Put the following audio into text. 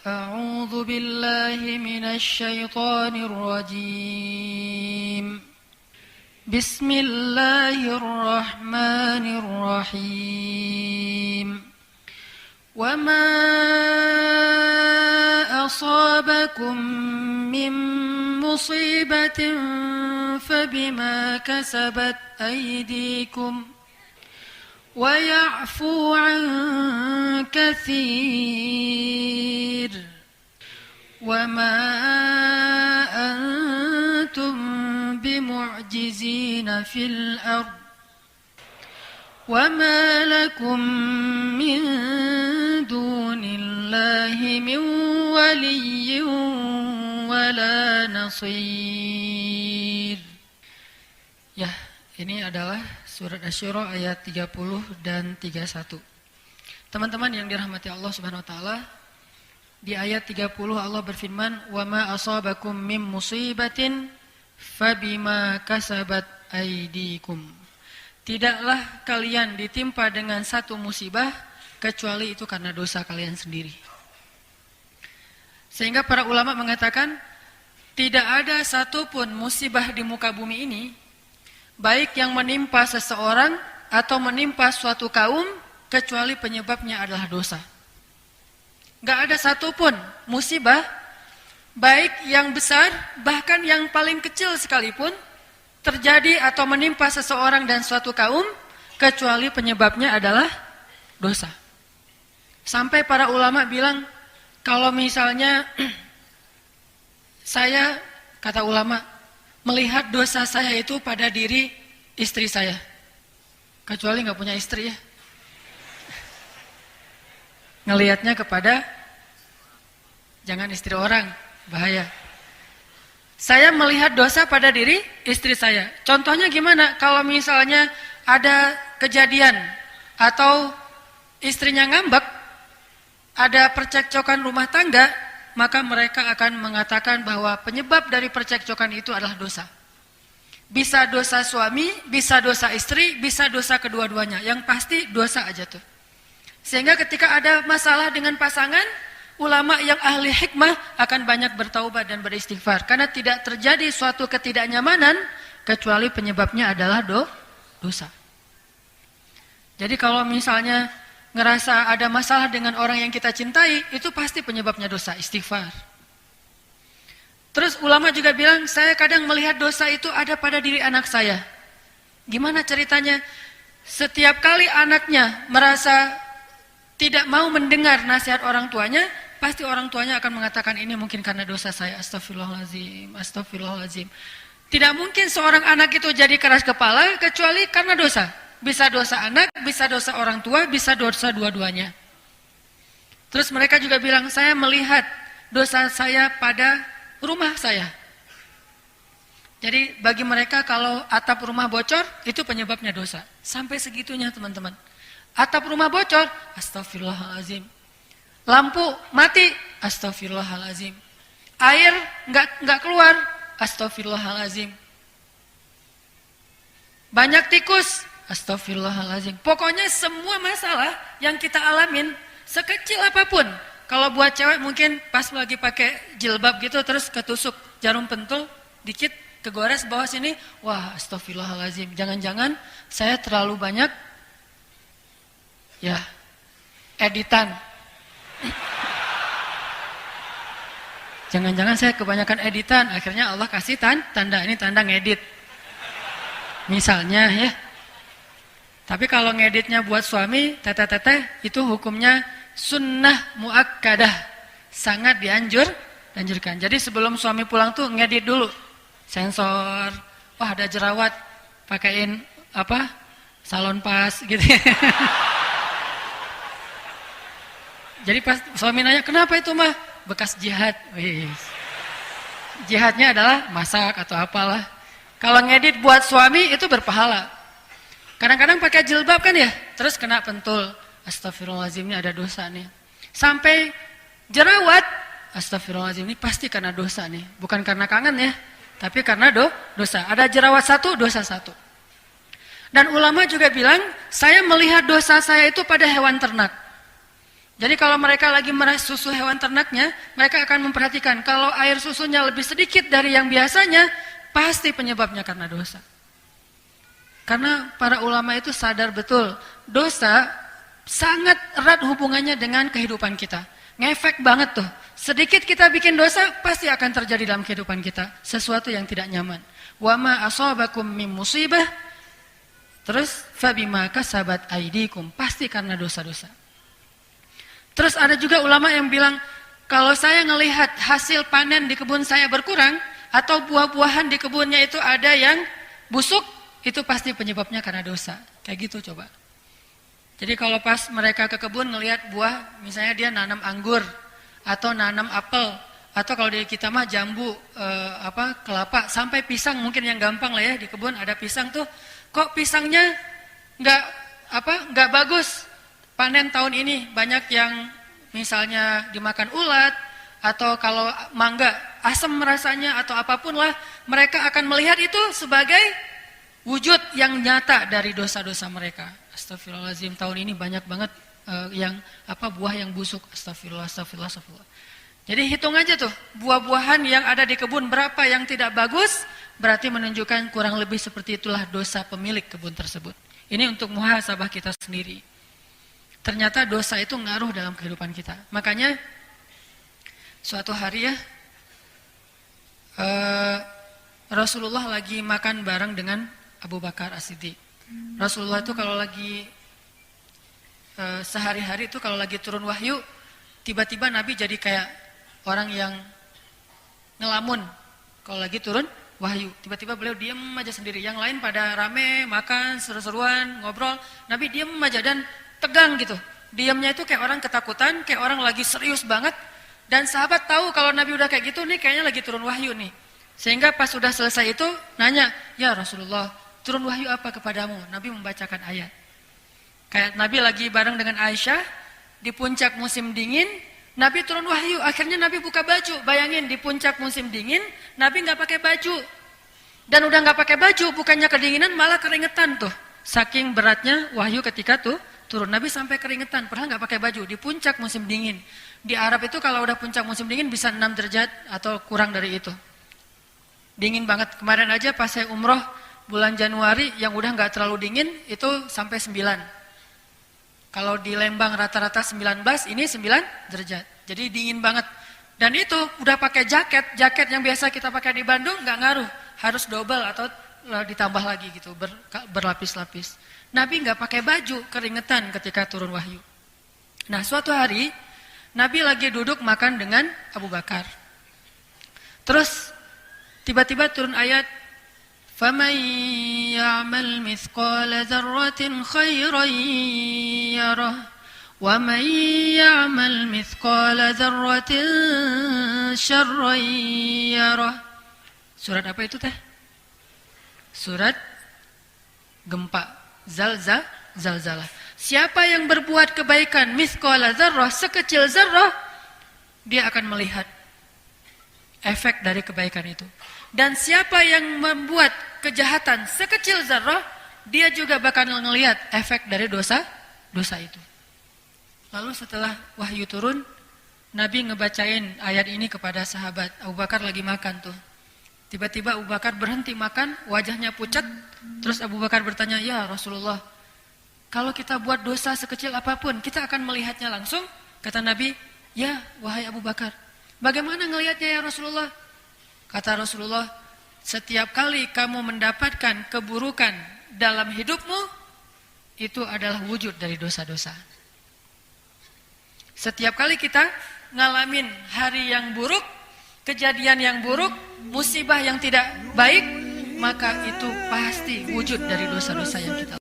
أعوذ بالله من الشيطان الرجيم بسم الله الرحمن الرحيم وما أصابكم من مصيبة فبما كسبت أيديكم ويعفو عن كثير وما أنتم بمعجزين في الأرض وما لكم من دون الله من ولي ولا نصير. Ya, ini adalah surat Asy-Syura ayat 30 dan 31. Teman-teman yang dirahmati Allah Subhanahu wa taala, di ayat 30 Allah berfirman, "Wa ma asabakum mim musibatin fabima kasabat aydikum." Tidaklah kalian ditimpa dengan satu musibah kecuali itu karena dosa kalian sendiri. Sehingga para ulama mengatakan tidak ada satupun musibah di muka bumi ini, baik yang menimpa seseorang atau menimpa suatu kaum, kecuali penyebabnya adalah dosa. Gak ada satupun musibah, baik yang besar, bahkan yang paling kecil sekalipun, terjadi atau menimpa seseorang dan suatu kaum, kecuali penyebabnya adalah dosa. Sampai para ulama bilang, kalau misalnya saya, kata ulama, melihat dosa saya itu pada diri istri saya, kecuali gak punya istri ya, ngelihatnya kepada, jangan istri orang, bahaya. Saya melihat dosa pada diri istri saya. Contohnya gimana? Kalau misalnya ada kejadian atau istrinya ngambek, ada percekcokan rumah tangga, maka mereka akan mengatakan bahwa penyebab dari percekcokan itu adalah dosa. Bisa dosa suami, bisa dosa istri, bisa dosa kedua-duanya. Yang pasti dosa aja tuh. Sehingga ketika ada masalah dengan pasangan, ulama yang ahli hikmah akan banyak bertaubat dan beristighfar. Karena tidak terjadi suatu ketidaknyamanan, kecuali penyebabnya adalah dosa. Jadi kalau misalnya ngerasa ada masalah dengan orang yang kita cintai, itu pasti penyebabnya dosa, istighfar. Terus ulama juga bilang, saya kadang melihat dosa itu ada pada diri anak saya. Gimana ceritanya? Setiap kali anaknya merasa tidak mau mendengar nasihat orang tuanya, pasti orang tuanya akan mengatakan ini mungkin karena dosa saya, astagfirullahaladzim, astagfirullahaladzim. Tidak mungkin seorang anak itu jadi keras kepala kecuali karena dosa. Bisa dosa anak, bisa dosa orang tua, bisa dosa dua-duanya. Terus mereka juga bilang, saya melihat dosa saya pada rumah saya. Jadi bagi mereka kalau atap rumah bocor, itu penyebabnya dosa. Sampai segitunya teman-teman. Atap rumah bocor, astagfirullahaladzim. Lampu mati, astagfirullahaladzim. Air nggak keluar, astagfirullahaladzim. Banyak tikus, astagfirullahaladzim. Pokoknya semua masalah yang kita alamin, sekecil apapun. Kalau buat cewek mungkin pas lagi pakai jilbab gitu, terus ketusuk jarum pentul, dikit kegores bawah sini, wah astagfirullahaladzim. Jangan-jangan saya terlalu banyak ya editan. Jangan-jangan saya kebanyakan editan, akhirnya Allah kasih tanda, ini tanda ngedit. Misalnya ya. Tapi kalau ngeditnya buat suami, teteh-teteh, itu hukumnya sunnah muakkadah. Sangat dianjurkan. Jadi sebelum suami pulang tuh ngedit dulu. Sensor, wah ada jerawat, pakaiin apa? Salon pas gitu. Jadi pas suami nanya, kenapa itu mah? Bekas jihad. Jihadnya adalah masak atau apalah. Kalau ngedit buat suami itu berpahala. Kadang-kadang pakai jilbab kan ya, terus kena pentul. Astagfirullahaladzim, ini ada dosa nih. Sampai jerawat, astagfirullahaladzim, ini pasti karena dosa nih. Bukan karena kangen ya, tapi karena dosa. Ada jerawat satu, dosa satu. Dan ulama juga bilang, saya melihat dosa saya itu pada hewan ternak. Jadi kalau mereka lagi meras susu hewan ternaknya, mereka akan memperhatikan kalau air susunya lebih sedikit dari yang biasanya, pasti penyebabnya karena dosa. Karena para ulama itu sadar betul, dosa sangat erat hubungannya dengan kehidupan kita. Ngefek banget tuh. Sedikit kita bikin dosa, pasti akan terjadi dalam kehidupan kita sesuatu yang tidak nyaman. Wa ma asabakum min musibah, terus fabima kasabat aidikum, pasti karena dosa-dosa. Terus ada juga ulama yang bilang, kalau saya ngelihat hasil panen di kebun saya berkurang, atau buah-buahan di kebunnya itu ada yang busuk, itu pasti penyebabnya karena dosa. Kayak gitu coba. Jadi kalau pas mereka ke kebun ngelihat buah, misalnya dia nanam anggur, atau nanam apel, atau kalau di kita mah jambu, kelapa, sampai pisang mungkin yang gampang lah ya, di kebun ada pisang tuh, kok pisangnya nggak bagus panen tahun ini, banyak yang misalnya dimakan ulat, atau kalau mangga asam rasanya atau apapun lah, mereka akan melihat itu sebagai wujud yang nyata dari dosa-dosa mereka. Astagfirullahaladzim, tahun ini banyak banget buah yang busuk. Astagfirullah. Jadi hitung aja tuh, buah-buahan yang ada di kebun berapa yang tidak bagus, berarti menunjukkan kurang lebih seperti itulah dosa pemilik kebun tersebut. Ini untuk muhasabah kita sendiri. Ternyata dosa itu ngaruh dalam kehidupan kita. Makanya suatu hari ya, Rasulullah lagi makan bareng dengan Abu Bakar As-Siddiq. Rasulullah itu kalau lagi sehari-hari itu kalau lagi turun wahyu, tiba-tiba Nabi jadi kayak orang yang ngelamun. Kalau lagi turun wahyu, tiba-tiba beliau diam aja sendiri. Yang lain pada rame, makan, seru-seruan, ngobrol. Nabi diam aja dan tegang gitu. Diamnya itu kayak orang ketakutan, kayak orang lagi serius banget. Dan sahabat tahu kalau Nabi udah kayak gitu nih, kayaknya lagi turun wahyu nih. Sehingga pas sudah selesai itu nanya, ya Rasulullah, turun wahyu apa kepadamu? Nabi membacakan ayat. Kayak Nabi lagi bareng dengan Aisyah di puncak musim dingin, Nabi turun wahyu. Akhirnya Nabi buka baju. Bayangin di puncak musim dingin, Nabi nggak pakai baju. Dan udah nggak pakai baju, bukannya kedinginan malah keringetan tuh. Saking beratnya wahyu ketika tuh turun, Nabi sampai keringetan. Padahal nggak pakai baju di puncak musim dingin. Di Arab itu kalau udah puncak musim dingin bisa 6 derajat atau kurang dari itu. Dingin banget. Kemarin aja pas saya umroh bulan Januari yang udah nggak terlalu dingin itu sampai 9. Kalau di Lembang rata-rata 19, ini 9 derajat. Jadi dingin banget. Dan itu udah pakai jaket yang biasa kita pakai di Bandung nggak ngaruh, harus double atau ditambah lagi gitu, berlapis-lapis. Nabi nggak pakai baju, keringetan ketika turun wahyu. Nah, suatu hari Nabi lagi duduk makan dengan Abu Bakar. Terus tiba-tiba turun ayat, فَمَنْ يَعْمَلْ مِثْقَالَ ذَرَّةٍ خَيْرًا يَرَهُ وَمَنْ يَعْمَلْ مِثْقَالَ ذَرَّةٍ شَرًّا يَرَهُ. Surat apa itu teh? Surat gempa, zalzalah. Siapa yang berbuat kebaikan mithqala dzarrah, sekecil zarrah, dia akan melihat efek dari kebaikan itu. Dan siapa yang membuat kejahatan sekecil zarrah, dia juga bakal melihat efek dari dosa itu. Lalu setelah wahyu turun, Nabi ngebacain ayat ini kepada sahabat. Abu Bakar lagi makan tuh. Tiba-tiba Abu Bakar berhenti makan, wajahnya pucat. Terus Abu Bakar bertanya, ya Rasulullah, kalau kita buat dosa sekecil apapun, kita akan melihatnya langsung? Kata Nabi, ya wahai Abu Bakar, bagaimana ngelihatnya ya Rasulullah? Kata Rasulullah, setiap kali kamu mendapatkan keburukan dalam hidupmu, itu adalah wujud dari dosa-dosa. Setiap kali kita ngalamin hari yang buruk, kejadian yang buruk, musibah yang tidak baik, maka itu pasti wujud dari dosa-dosa yang kita